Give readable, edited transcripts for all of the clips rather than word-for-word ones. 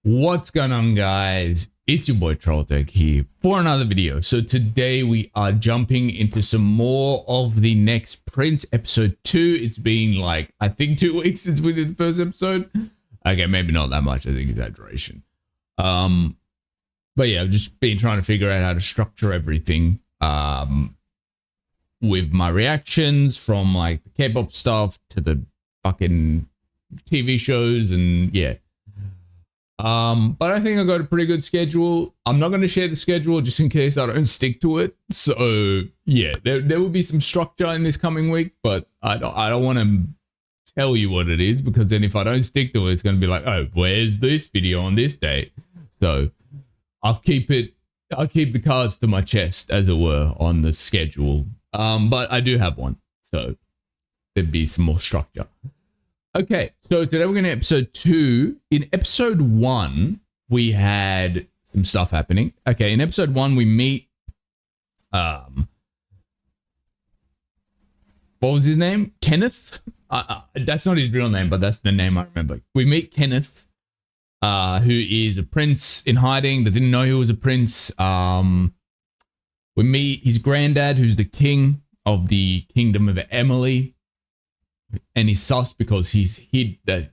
What's going on, guys? It's your boy Trolltek here for another video. So today we are jumping into some more of the next Prince episode 2. It's been like, I think 2 weeks since we did the first episode. Okay, maybe not that much. I think exaggeration. But yeah, I've just been trying to figure out how to structure everything with my reactions from like the K-pop stuff to the fucking TV shows and yeah. But I think I got a pretty good schedule. I'm not going to share the schedule just in case I don't stick to it. So yeah, there will be some structure in this coming week, but I don't want to tell you what it is, because then if I don't stick to it, it's going to be like, oh, where's this video on this date? So I'll keep the cards to my chest, as it were, on the schedule. But I do have one, so there'd be some more structure. Okay, so today we're going to episode 2. In episode 1, we had some stuff happening. Okay, in episode 1, we meet, what was his name? Kenneth? That's not his real name, but that's the name I remember. We meet Kenneth, who is a prince in hiding that didn't know he was a prince. We meet his granddad, who's the king of the kingdom of Emily. And he's sus because he's hid that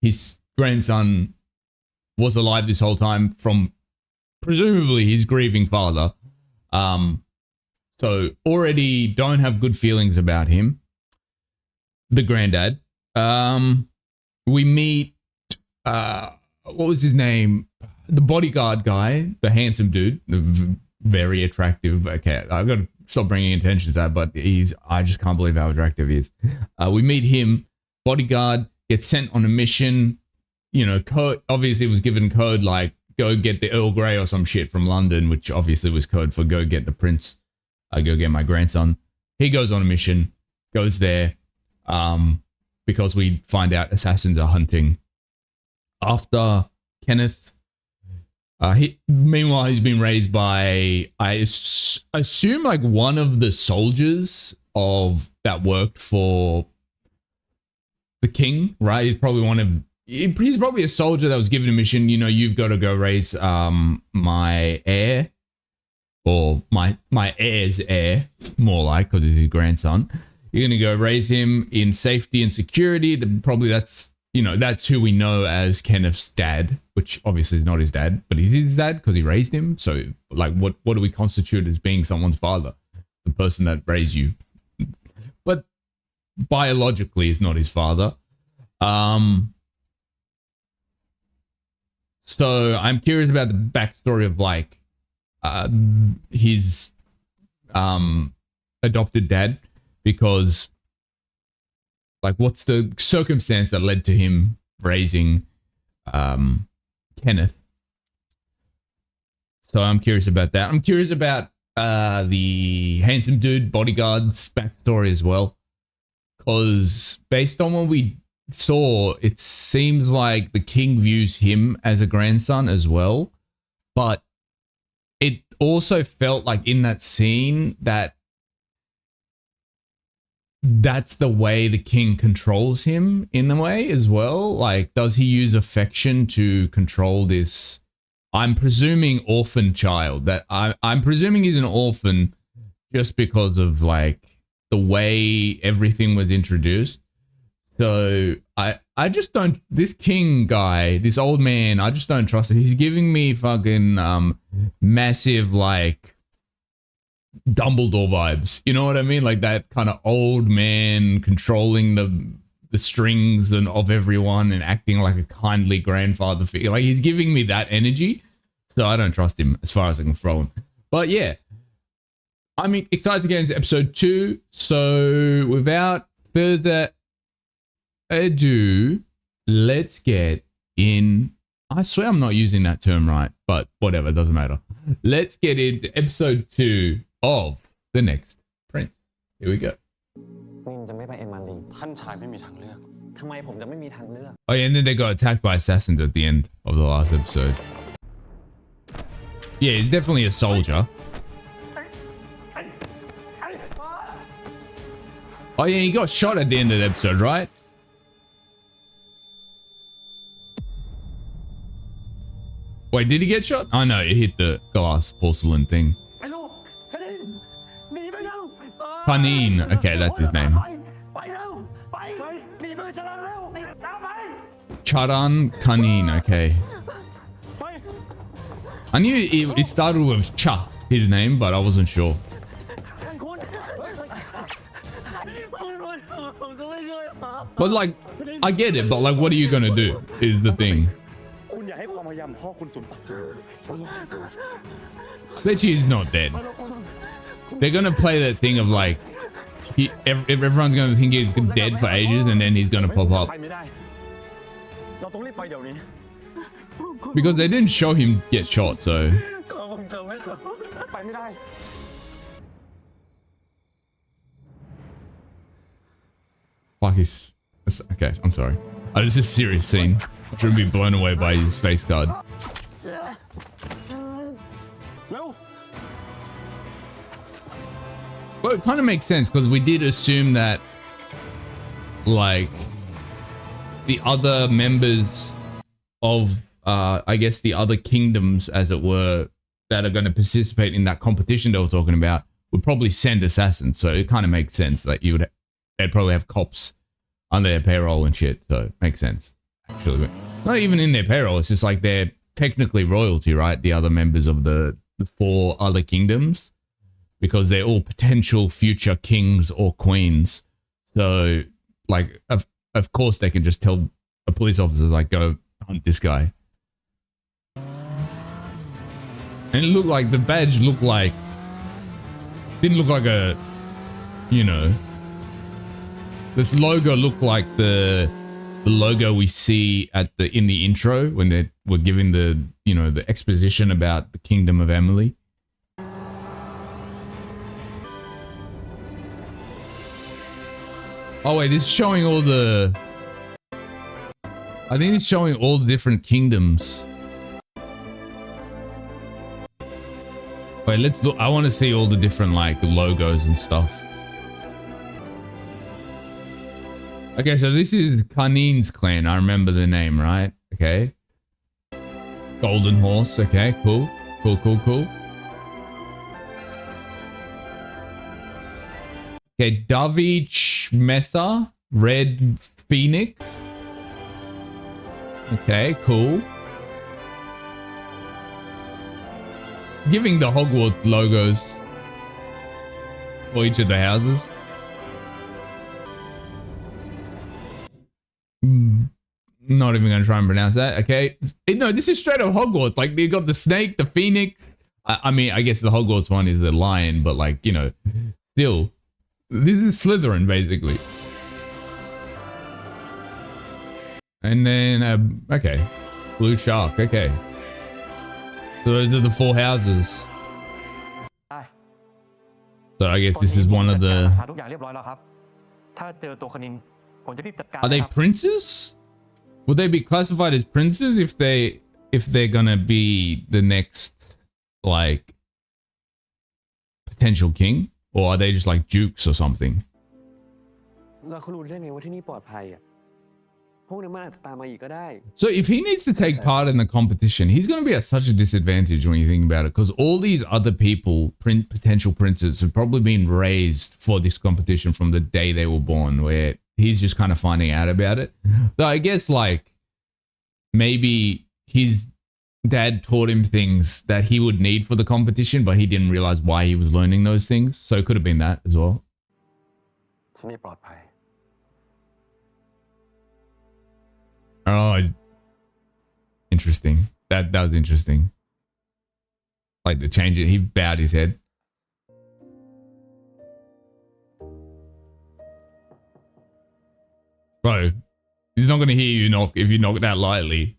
his grandson was alive this whole time from presumably his grieving father. So already don't have good feelings about him. The granddad. We meet, what was his name? The bodyguard guy, the handsome dude, the very attractive. Okay, I've got to stop bringing attention to that, but I just can't believe how attractive he is. We meet him, bodyguard, gets sent on a mission, you know, code, obviously was given code like go get the Earl Grey or some shit from London, which obviously was code for go get the prince, go get my grandson. He goes on a mission, goes there, because we find out assassins are hunting after Kenneth. Meanwhile, he's been raised by, I assume, like one of the soldiers that worked for the king, right? He's probably a soldier that was given a mission. You know, you've got to go raise my heir, or my heir's heir, more like, because he's his grandson. You're gonna go raise him in safety and security. That's who we know as Kenneth's dad, which obviously is not his dad, but he's his dad because he raised him. So, like, what do we constitute as being someone's father? The person that raised you. But biologically is not his father. So I'm curious about the backstory of, like, his adopted dad, because, like, what's the circumstance that led to him raising Kenneth? So I'm curious about that. I'm curious about the handsome dude bodyguard's backstory as well, because based on what we saw, it seems like the king views him as a grandson as well. But it also felt like in that scene that that's the way the king controls him in a way as well. Like, does he use affection to control this, I'm presuming, orphan child? That I'm presuming he's an orphan just because of, like, the way everything was introduced. So I just don't, this king guy, this old man, I just don't trust him. He's giving me fucking massive, like, Dumbledore vibes, you know what I mean? Like that kind of old man controlling the strings of everyone and acting like a kindly grandfather figure. Like, he's giving me that energy, so I don't trust him as far as I can throw him. But yeah, I'm excited to get into episode 2. So without further ado, let's get in. I swear I'm not using that term right, but whatever, it doesn't matter. Let's get into episode 2 of the next Prince. Here we go. Oh yeah, and then they got attacked by assassins at the end of the last episode. Yeah, he's definitely a soldier. Oh yeah, he got shot at the end of the episode, right? Wait, did he get shot? Oh no, he hit the glass porcelain thing. Panine. Okay, that's his name. Charan Kanin. Okay. I knew it started with Cha, his name, but I wasn't sure. But like, I get it, but like, what are you gonna do? Is the thing. Bet he's not dead. They're gonna play that thing of like, everyone's gonna think he's dead for ages, and then he's gonna pop up. Because they didn't show him get shot, so. Fuck, he's... Okay, I'm sorry. Oh, this is a serious scene. I shouldn't be blown away by his face card. Well, it kind of makes sense because we did assume that, like, the other members of, I guess, the other kingdoms, as it were, that are going to participate in that competition they were talking about would probably send assassins. So it kind of makes sense that they'd probably have cops on their payroll and shit. So it makes sense, actually. Not even in their payroll. It's just like they're technically royalty, right? The other members of the 4 other kingdoms, because they're all potential future kings or queens. So, like, of course they can just tell a police officer, like, go hunt this guy. And it looked like the badge didn't look like a, you know, this logo looked like the logo we see in the intro when they were giving the, you know, the exposition about the Kingdom of Emily. Oh wait, this is showing all the... I think it's showing all the different kingdoms. Wait, let's look. I want to see all the different, like, logos and stuff. Okay, so this is Kanin's clan. I remember the name, right? Okay. Golden Horse. Okay, cool. Cool, cool, cool. Okay, Davich Metha. Red Phoenix. Okay, cool. It's giving the Hogwarts logos for each of the houses. Not even gonna try and pronounce that. Okay, no, this is straight up Hogwarts. Like, they got the snake, the phoenix. I mean, I guess the Hogwarts one is a lion, but, like, you know, still, this is Slytherin basically. And then, okay, blue shark. Okay, so those are the 4 houses. So I guess this is one of the... Are they princes? Would they be classified as princes if they're gonna be the next, like, potential king? Or are they just like dukes or something? So if he needs to take part in the competition, he's going to be at such a disadvantage when you think about it, because all these other people, potential princes, have probably been raised for this competition from the day they were born, where he's just kind of finding out about it. So I guess, like, maybe his dad taught him things that he would need for the competition, but he didn't realize why he was learning those things. So it could have been that as well. Oh, interesting. That was interesting. Like, the change it, he bowed his head. Bro, he's not gonna hear you knock if you knock that lightly.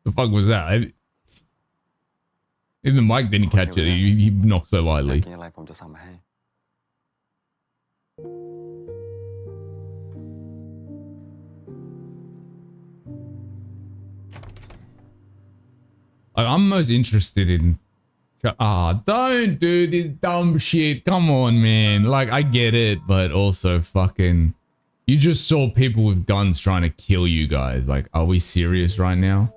The fuck was that? Even the mic didn't catch it. He knocked so lightly. I'm most interested in... don't do this dumb shit. Come on, man. Like, I get it, but also fucking... You just saw people with guns trying to kill you guys. Like, are we serious right now?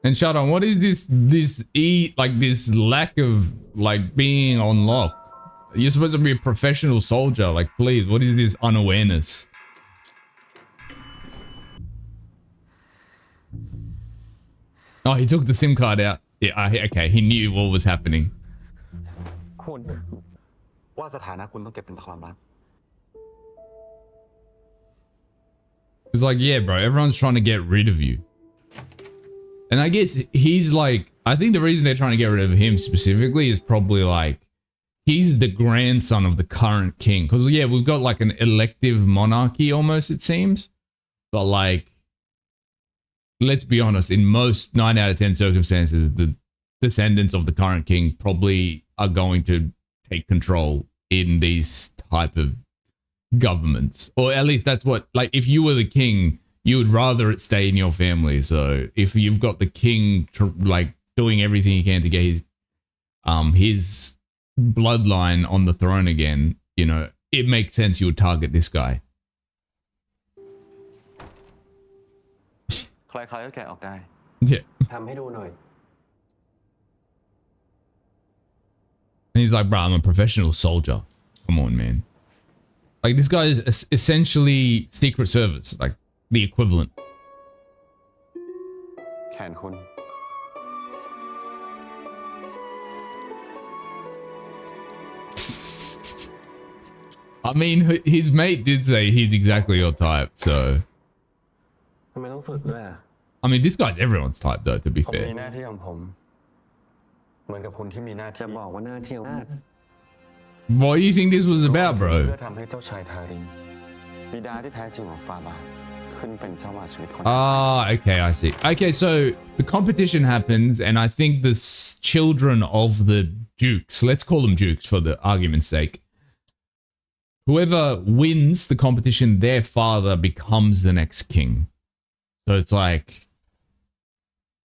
And Shadon, what is this this lack of like being on lock? You're supposed to be a professional soldier. Like, please, what is this unawareness? Oh, he took the SIM card out. Yeah, okay, he knew what was happening. It's like, yeah, bro, everyone's trying to get rid of you. And I guess he's like, I think the reason they're trying to get rid of him specifically is probably like, he's the grandson of the current king. Because, yeah, we've got like an elective monarchy almost, it seems. But like, let's be honest, in most 9 out of 10 circumstances, the descendants of the current king probably are going to take control in these type of governments. Or at least that's what, like, if you were the king, you would rather it stay in your family. So if you've got the king like doing everything he can to get his bloodline on the throne again, you know, it makes sense you would target this guy. Yeah. And he's like, bro, I'm a professional soldier. Come on, man. Like, this guy is essentially Secret Service, like the equivalent. I mean, his mate did say he's exactly your type, so. I mean, this guy's everyone's type, though, to be fair. What do you think this was about, bro? Ah, okay, I see. Okay, so the competition happens, and I think the children of the dukes, let's call them dukes for the argument's sake, whoever wins the competition, their father becomes the next king. So it's like,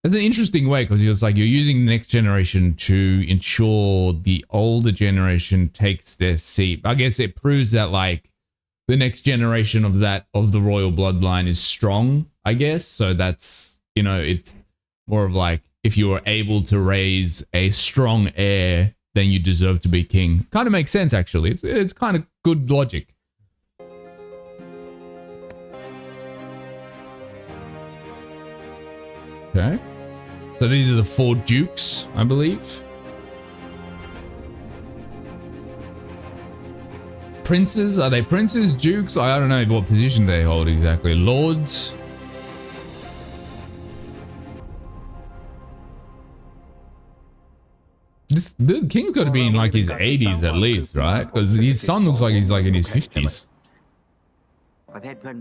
it's an interesting way, because it's like you're using the next generation to ensure the older generation takes their seat. I guess it proves that like the next generation of the royal bloodline is strong, I guess. So that's, you know, it's more of like, if you were able to raise a strong heir, then you deserve to be king. Kind of makes sense, actually. It's kind of good logic. Okay. So these are the 4 dukes, I believe. Princes? Are they princes? Dukes? I don't know what position they hold exactly. Lords? The king's got to be in like his 80s at least, right? Because his son looks like he's like in his 50s. Okay, so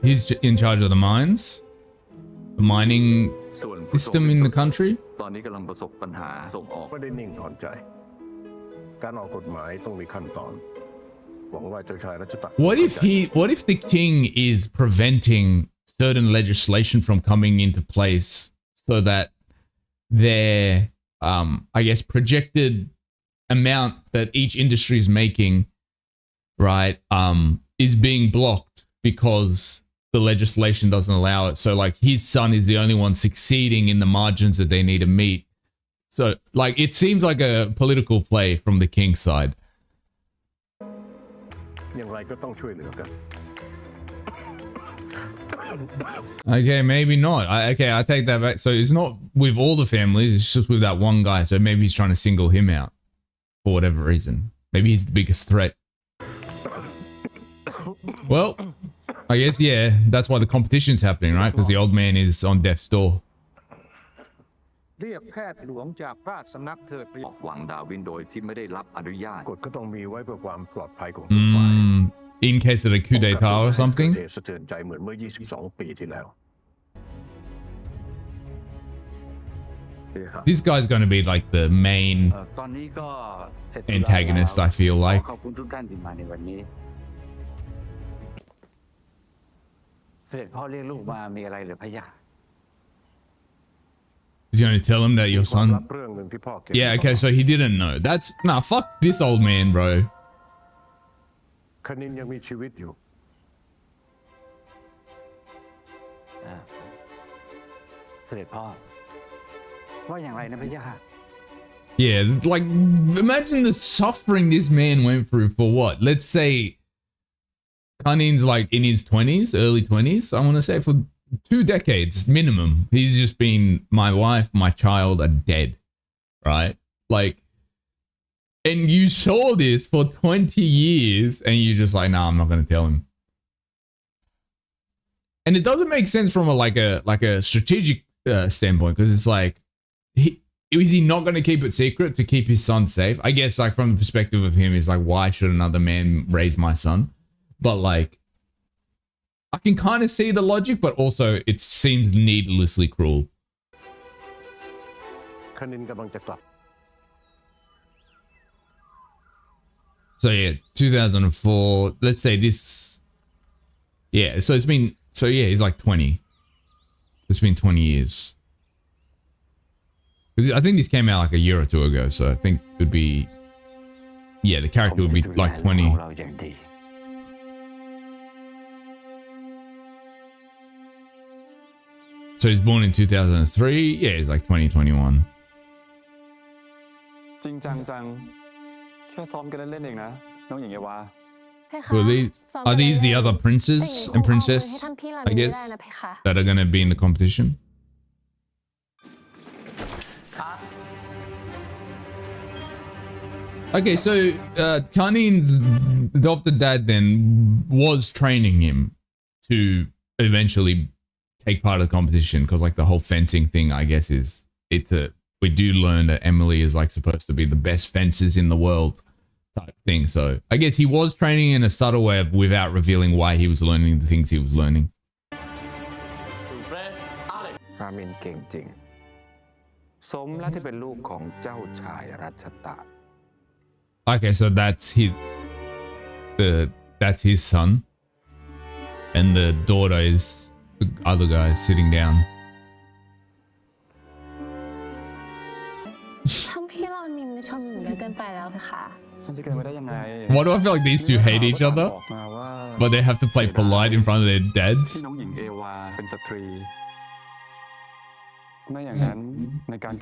he's in charge of the mines, the mining system in the country. What if the king is preventing certain legislation from coming into place so that their I guess projected amount that each industry is making, right, is being blocked because the legislation doesn't allow it. So like his son is the only one succeeding in the margins that they need to meet. So like it seems like a political play from the king's side. Okay, maybe not. I take that back. So it's not with all the families, it's just with that one guy. So maybe he's trying to single him out for whatever reason. Maybe he's the biggest threat. Well, I guess, yeah, that's why the competition's happening, right? Because the old man is on death's door. In case of a coup d'etat or something. This guy's going to be like the main antagonist, I feel like. He's going to tell him that your son... Yeah, okay, so he didn't know. That's... Nah, fuck this old man, bro. Yeah, like imagine the suffering this man went through for what? Let's say Kanin's like in his 20s, early 20s, I want to say for 2 decades minimum. He's just been, my wife, my child are dead, right? Like, and you saw this for 20 years and you're just like, nah, I'm not going to tell him. And it doesn't make sense from a strategic standpoint, because it's like, is he not going to keep it secret to keep his son safe? I guess like from the perspective of him, is like, why should another man raise my son? But like, I can kind of see the logic, but also it seems needlessly cruel. So yeah, 2004, let's say this. Yeah, so it's been, so yeah, he's like 20. It's been 20 years. Because I think this came out like a year or 2 ago, so I think it would be, yeah, the character would be like 20. So he's born in 2003. Yeah, he's like 2021. Are these the other princes and princess, I guess, that are going to be in the competition? Okay, so Kanin's adopted dad then was training him to eventually take part of the competition, because like the whole fencing thing, I guess, is we do learn that Emily is like supposed to be the best fencers in the world type thing. So I guess he was training in a subtle way without revealing why he was learning the things he was learning. Okay, so that's his son, and the daughter is the other guy sitting down. Why do I feel like these two hate each other, but they have to play polite in front of their dads?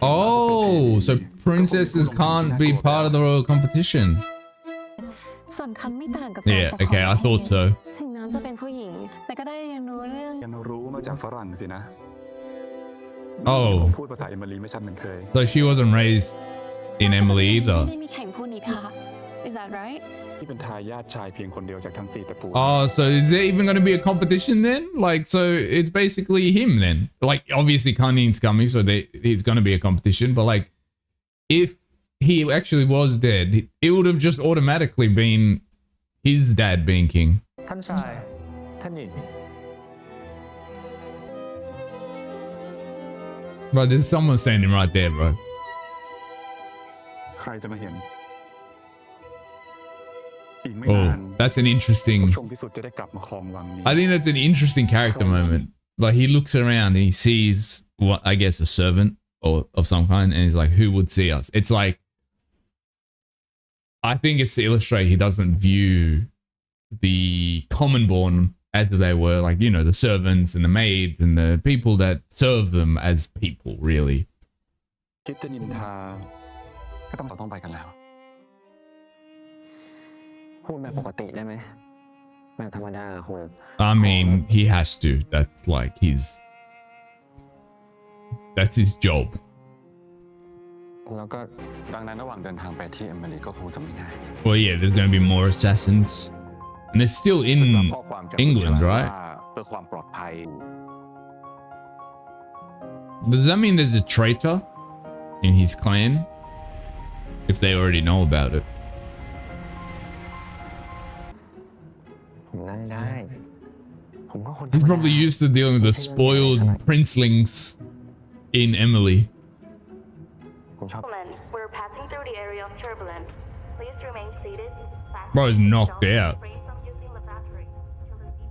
Oh, so princesses can't be part of the royal competition. Yeah, okay, I thought so. Oh, so she wasn't raised in Emily either. Is that right? Oh, so is there even going to be a competition then? Like, so it's basically him then. Like, obviously Kanin's coming, so he's going to be a competition. But like, if he actually was dead, it would have just automatically been his dad being king. Bro, there's someone standing right there, bro. Oh, that's an interesting... I think that's an interesting character moment. Like, he looks around and he sees, what I guess, a servant or of some kind, and he's like, who would see us? It's like, I think it's to illustrate he doesn't view the common born as they were, like, you know, the servants and the maids and the people that serve them as people, really. I mean, he has to. That's like that's his job. Well, yeah, there's going to be more assassins. And they're still in England, right? Does that mean there's a traitor in his clan? If they already know about it. He's probably used to dealing with the spoiled princelings in Emily. We're passing through the area of turbulence. Please remain seated. Bro's knocked out.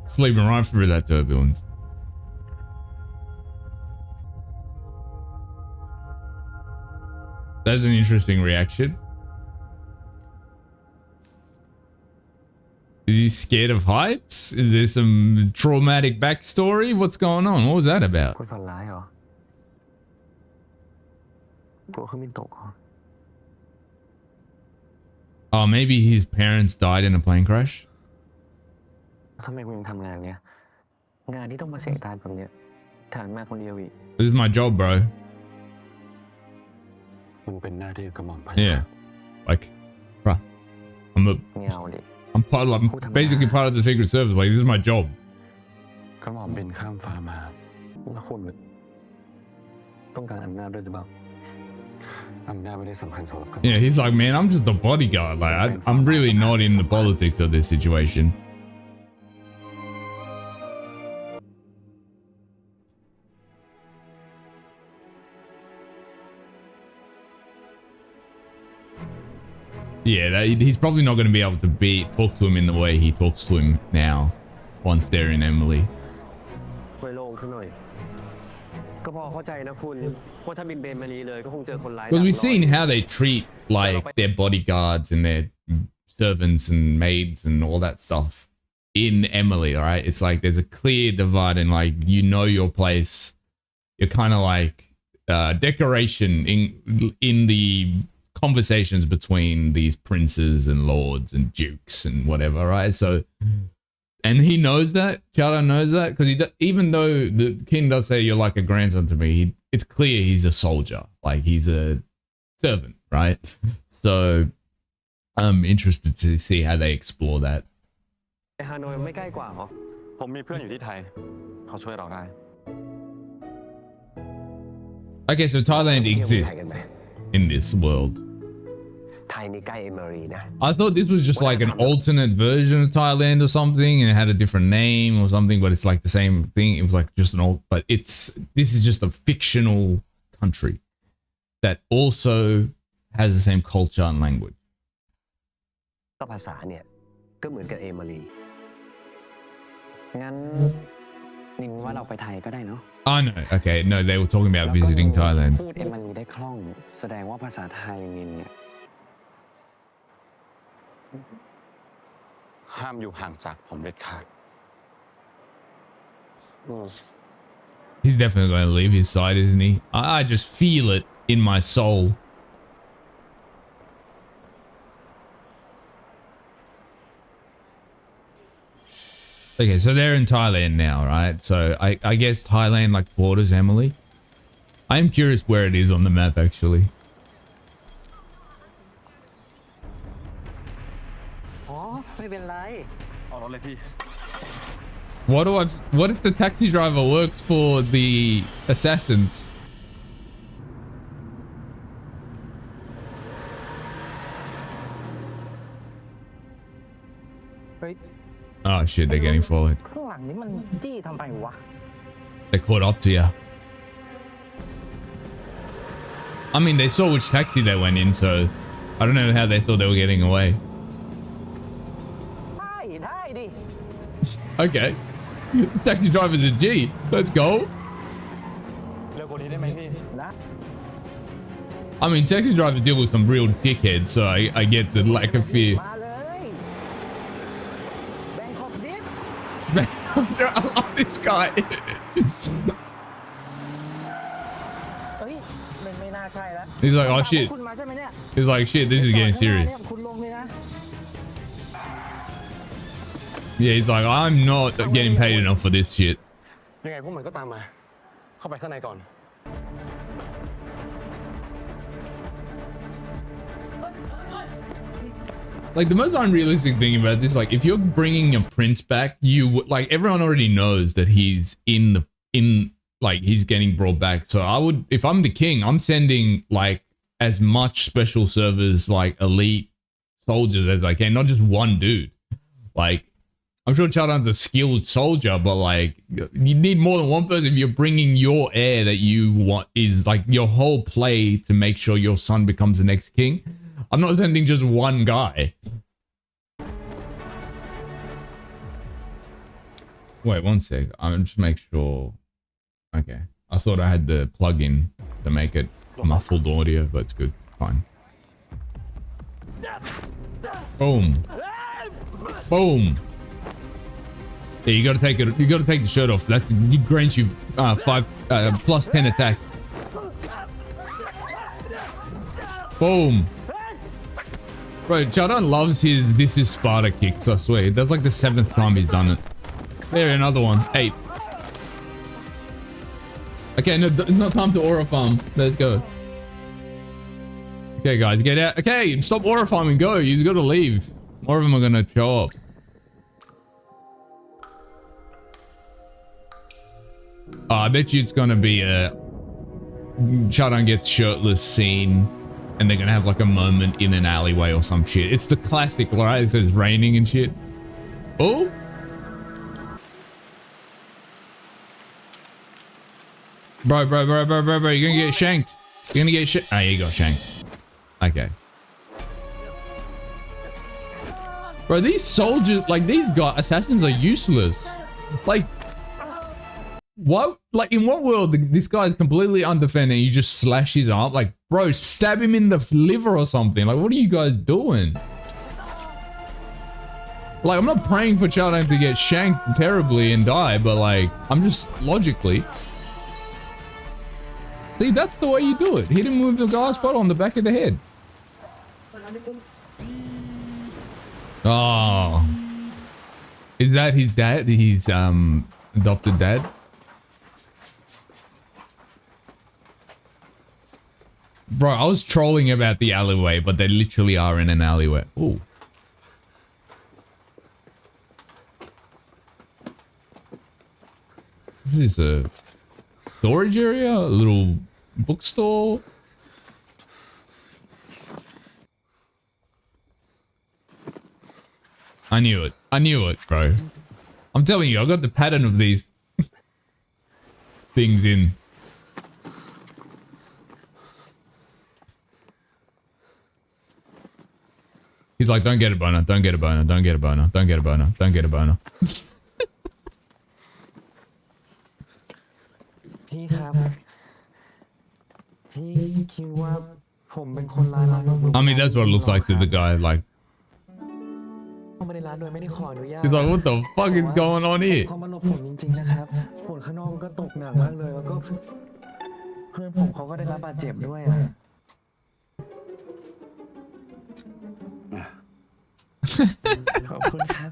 Sleeping right through that turbulence. That's an interesting reaction. Is he scared of heights? Is there some traumatic backstory? What's going on? What was that about? ตัวเครื่องบินตกเหรอ Oh, maybe his parents died in a plane crash. ทำไมกูยังทำงานเนี้ยงานที่ต้องมาเสี่ยงตายแบบเนี้ยแถมมาคนเดียวอีก This is my job, bro. มันเป็นหน้าที่กระหม่อมพัน Yeah, like, bruh, I'm เงาดิ I'm basically part of the Secret Service. Like, this is my job. กระหม่อมบินข้ามฟ้ามาแล้วคุณต้องการอำนาจด้วยหรือเปล่าอำนาจไม่ได้สำคัญสำหรับ Yeah, he's like, man, I'm just a bodyguard. Like, I'm really not in the politics of this situation. Yeah, he's probably not going to be able to talk to him in the way he talks to him now once they're in Emily. ไว้โล่งขึ้นหน่อยก็พอเข้าใจนะคุณว่าถ้าบินเบนมาลีเลยก็คงเจอคนร้าย Because we've seen how they treat like their bodyguards and their servants and maids and all that stuff in Emily, right? It's like there's a clear divide and like you know your place. You're kind of like decoration in the conversations between these princes and lords and dukes and whatever, right? So, and he knows that. Chado knows that because even though the king does say you're like a grandson to me, it's clear he's a soldier, like he's a servant, right? So, I'm interested to see how they explore that. ฮานอยไม่ใกล้กว่าเหรอ ผมมีเพื่อนอยู่ที่ไทยเขาช่วยเราได้ Okay, so Thailand exists in this world. ไทยนี่ใกล้เอมิรีนะ I thought this was just like an alternate version of Thailand or something and it had a different name or something, but it's like the same thing. It was like just an but this is just a fictional country that also has the same culture and language. ก็ภาษาเนี่ยก็เหมือนกับเอมิรีงั้นนินว่าเราไปไทยก็ได้เนาะ Oh no, okay, no, they were talking about visiting Thailand. พูดเอมิรีได้คล่องแสดงว่าภาษาไทยนินเนี่ย ห้ามอยู่ห่างจากผมเด็ดขาด He's definitely going to leave his side, isn't he? I just feel it in my soul. Okay, so they're in Thailand now, right? So I guess Thailand like borders Emily. I am curious where it is on the map actually. Oh, ไม่เป็นไร ออกรถเลยพี่ What if the taxi driver works for the assassins? Oh shit, they're getting followed. ข้างหลังนี้มันจี้ทำไมวะ They caught up to you. I mean, they saw which taxi they went in, so I don't know how they thought they were getting away. ได้ดิ Okay. This taxi driver's a G. Let's go. เร็วกว่านี้ได้ไหมพี่ นะ I mean, taxi drivers deal with some real dickheads, so I get the lack of fear. มาเลยแบงคอกดิฟ I love this guy. เฮ้ยไม่น่าใช่แล้ว He's like, oh shit. คุณมาใช่ไหมเนี่ย He's like, shit, this is getting serious. คุณลงเลยนะ Yeah, he's like, I'm not getting paid enough for this shit. ยังไงพวกมันก็ตามมาเข้าไปข้างในก่อน Like the most unrealistic thing about this, like if you're bringing a prince back, like everyone already knows that he's like he's getting brought back. So I would, if I'm the king, I'm sending like as much special service, like elite soldiers as I can, not just one dude. Like I'm sure Chadon's a skilled soldier, but like you need more than one person if you're bringing your heir that you want is like your whole play to make sure your son becomes the next king. I'm not sending just one guy. Wait, one sec. I'm just make sure. Okay. I thought I had the plug-in to make it muffled audio, but it's good. Fine. Boom. Boom. Yeah, you gotta take it. You gotta take the shirt off. That's it grants you 5 plus 10 attack. Boom. Bro, Chadon loves his "this is Sparta" kicks, I swear. That's like the 7th time he's done it. There, another one. 8. Okay, no, not time to aura farm. Let's go. Okay, guys, get out. Okay, stop aura farming. Go. You got to leave. More of them are going to show up. Oh, I bet you it's going to be a Chadon gets shirtless scene. And they're gonna have like a moment in an alleyway or some shit. It's the classic, right? So it's raining and shit. Oh, bro, you're gonna get shanked. You're gonna get shit. Ah, you got shanked. Okay, bro. These soldiers, like these guys, assassins are useless. Like, what? Like, in what world this guy is completely undefended? You just slash his arm, like. Bro, stab him in the liver or something. Like, what are you guys doing? Like, I'm not praying for Chadon to get shanked terribly and die, but like, I'm just logically. See, that's the way you do it. Hit him with the glass bottle on the back of the head. Oh. Is that his dad? His adopted dad? Bro, I was trolling about the alleyway, but they literally are in an alleyway. Ooh. Is this a storage area? A little bookstore? I knew it. I knew it, bro. I'm telling you, I got the pattern of these things in. He's like, don't get a boner, don't get a boner, don't get a boner, don't get a boner, don't get a boner. พี่ครับพี่คิดว่าผมเป็นคนร้ายร้านลงมือ I mean, that's what it looks like to the guy. Like, เข้ามาในร้านโดยไม่ได้ขออนุญาต he's like, what the fuck is going on here? เขามาหลบฝนจริงๆนะครับฝนข้างนอกมันก็ตกหนักมากเลยแล้วก็เพื่อนผมเขาก็ได้รับบาดเจ็บด้วยอ่ะ ขอบคุณครับ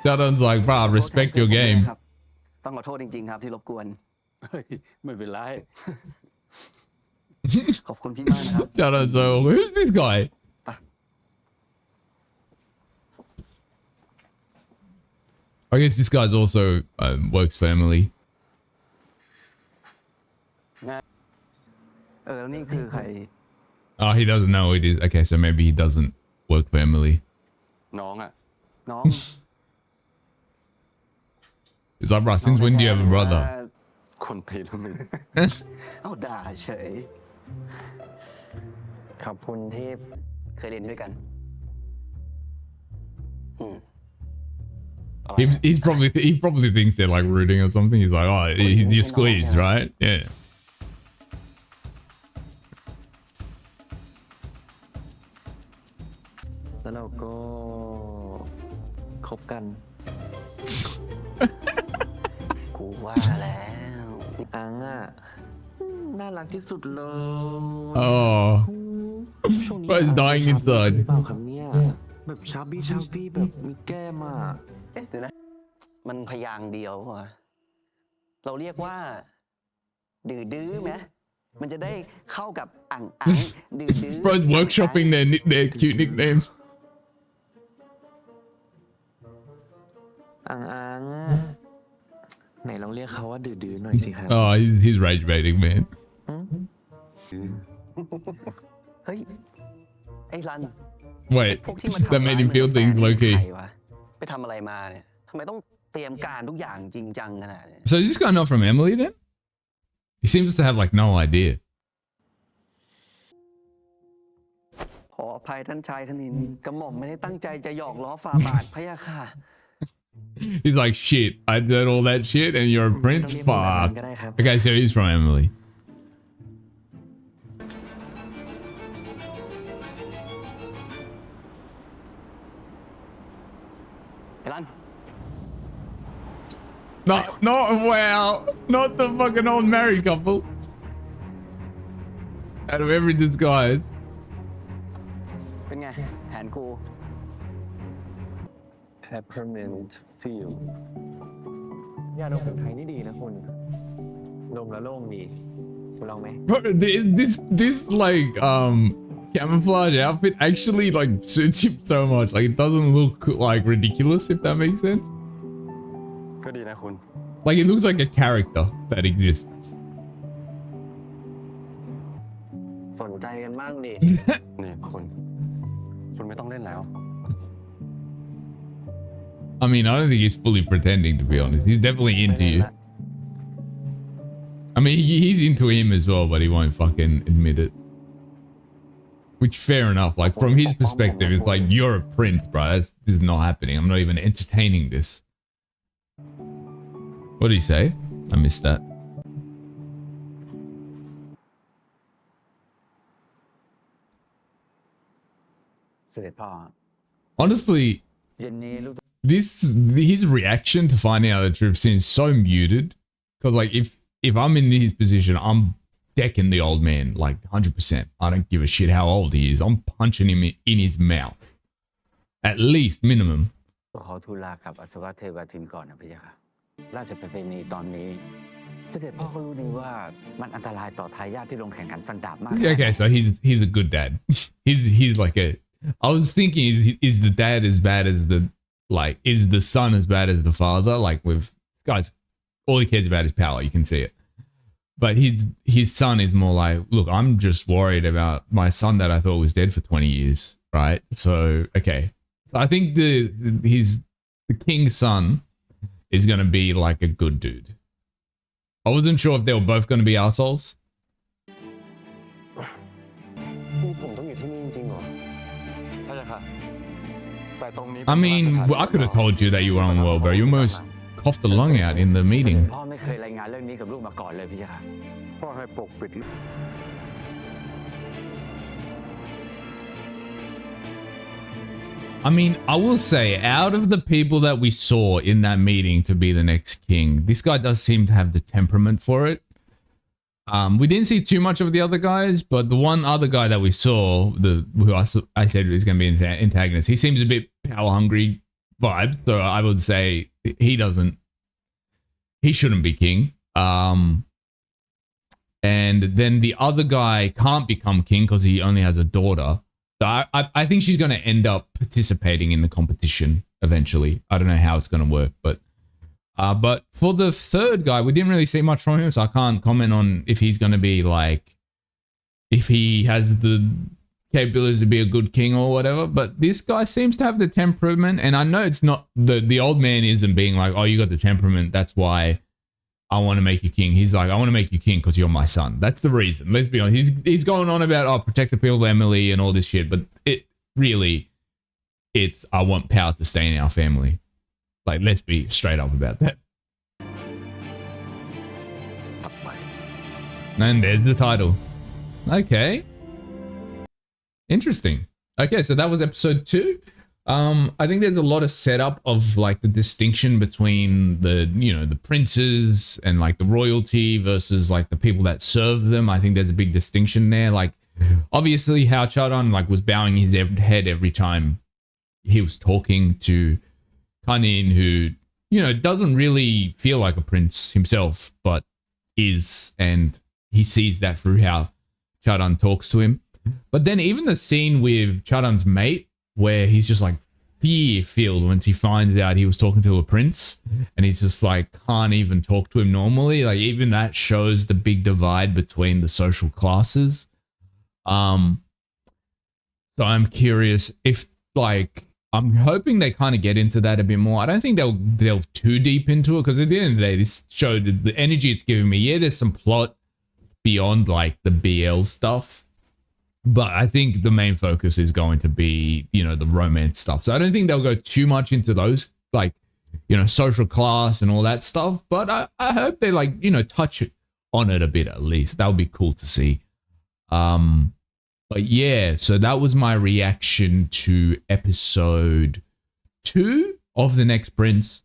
Shadow's like, bro, respect your game. ต้องขอโทษจริงๆครับที่รบกวน เฮ้ย ไม่เป็นไร ขอบคุณพี่มากนะครับ Shadow's so, who's this guy? I guess this guy's also works for Emily. แล้วนี่คือใคร Oh, he doesn't know it is. Okay, so maybe he doesn't work for Emily. น้องอ่ะ น้อง He's like, bro, since when do you have a brother? คนตีแล้วมึง เอาด่าเฉย ขอบคุณที่ เคยเรียนด้วยกัน He probably thinks they're like rooting or something. He's like, oh, you squeeze, right? Yeah. แล้วเราก็คบกัน กูว่าแล้ว อังอ่ะน่ารักที่สุดเลย Oh. ช่วงนี้ Bro, he's dying inside. หรือเปล่าครับเนี่ยแบบชาบี้แบบมีแก้มอ่ะ เอ๊ะเดี๋ยวนะ มันพยางค์เดียววะเราเรียกว่า ดื้อดื้อไหมมันจะได้เข้ากับอ่างดื้อดื้อ Bro's workshopping their cute nicknames. อังไหนลองเรียกเขาว่าดื้อๆหน่อยสิครับ Oh, he's rage baiting, man. เฮ้ย ไอ้รัน Wait, พวกที่มาทำ that made him feel ร้าย things มัน low เป็นใค key. รวะไปทำอะไรมาเนี่ยทำไมต้องเตรียมการทุกอย่างจริงจังขนาดนี้ So is this guy not from Emily then? He seems to have like no idea. ขออภัยท่านชายคณินกระหม่อมไม่ได้ตั้งใจจะหยอกล้อฝ่าบาทพะยะค่ะ He's like, shit, I did all that shit and you're a prince? ไม่ต้องเรียกผมแบบนั้ Fuck. นก็ได้ครับ Okay, so he's from Emily. ไอ้รัน No, not well, not the fucking old married couple. Out of every disguise. เป็นไง แผนกู peppermint feel ยาดมของไทยนี่ดีนะคุณดมแล้วโล่งดีคุณลองไหม Bro, this like camouflage outfit actually like suits him so much. Like it doesn't look like ridiculous, if that makes sense. ก็ดีนะคุณ Like it looks like a character that exists. สนใจกันบ้างดิ นี่คุณไม่ต้องเล่นแล้ว I mean, I don't think he's fully pretending, to be honest. He's definitely into you. I mean, he's into him as well, but he won't fucking admit it. Which, fair enough. Like, from his perspective, it's like, you're a prince, bro. This is not happening. I'm not even entertaining this. What did he say? I missed that. เสด็จพ่อ Honestly, เย็นนี้ลูก his reaction to finding out the truth seems so muted. Because, like, if I'm in his position, I'm decking the old man, like, 100%. I don't give a shit how old he is. I'm punching him in his mouth. At least, minimum. ขอทูลลากับอสวเทวทินก่อนนะพี่ค่ะราชประเพณีตอนนี้เสด็จพ่อก็รู้ดีว่ามันอันตรายต่อทายาทที่ลงแข่งขันฟันดาบมาก Okay, so he's a good dad. he's like a. I was thinking, is the dad as bad as the like? Is the son as bad as the father? Like with guys, all he cares about is power. You can see it. But his son is more like, look, I'm just worried about my son that I thought was dead for 20 years, right? So okay, so I think the king's son is gonna be like a good dude. I wasn't sure if they were both gonna be assholes. นี่ผมต้องอยู่ที่นี่จริงๆเหรอ ใช่ค่ะ แต่ตรงนี้ I mean, I could have told you that you were unwell, bro. You almost coughed the lung out in the meeting. พ่อไม่เคยรายงานเรื่องนี้กับลูกมาก่อนเลยพี่ค่ะ พ่อให้ปกปิด I mean, I will say, out of the people that we saw in that meeting to be the next king, this guy does seem to have the temperament for it. We didn't see too much of the other guys, but the one other guy that we saw, who I said was going to be an antagonist, he seems a bit power hungry vibes. So I would say he shouldn't be king. And then the other guy can't become king because he only has a daughter. So I think she's going to end up participating in the competition eventually. I don't know how it's going to work, but for the third guy, we didn't really see much from him, so I can't comment on if he's going to be like, if he has the capabilities to be a good king or whatever. But this guy seems to have the temperament, and I know it's not the old man isn't being like, oh, you got the temperament, that's why I want to make you king. He's like, I want to make you king because you're my son. That's the reason. Let's be honest. He's going on about, oh, protect the people of Emily and all this shit, but it's I want power to stay in our family. Like, let's be straight up about that. And there's the title. Okay. Interesting. Okay, so that was episode 2. I think there's a lot of setup of like the distinction between the princes and like the royalty versus like the people that serve them. I think there's a big distinction there. Like, obviously how Chadon like was bowing his head every time he was talking to Kanin, who, doesn't really feel like a prince himself, but is, and he sees that through how Chadon talks to him. But then even the scene with Chadon's mate, where he's just like fear-filled once he finds out he was talking to a prince, and he's just like can't even talk to him normally. Like, even that shows the big divide between the social classes. So I'm curious if like, I'm hoping they kind of get into that a bit more. I don't think they'll delve too deep into it, because at the end of the day, this showed the energy it's giving me. Yeah, there's some plot beyond like the BL stuff, but I think the main focus is going to be, the romance stuff. So I don't think they'll go too much into those, like, social class and all that stuff. But I hope they like, touch on it a bit at least. That would be cool to see. But yeah, so that was my reaction to episode 2 of The Next Prince.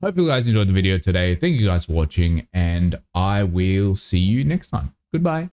Hope you guys enjoyed the video today. Thank you guys for watching, and I will see you next time. Goodbye.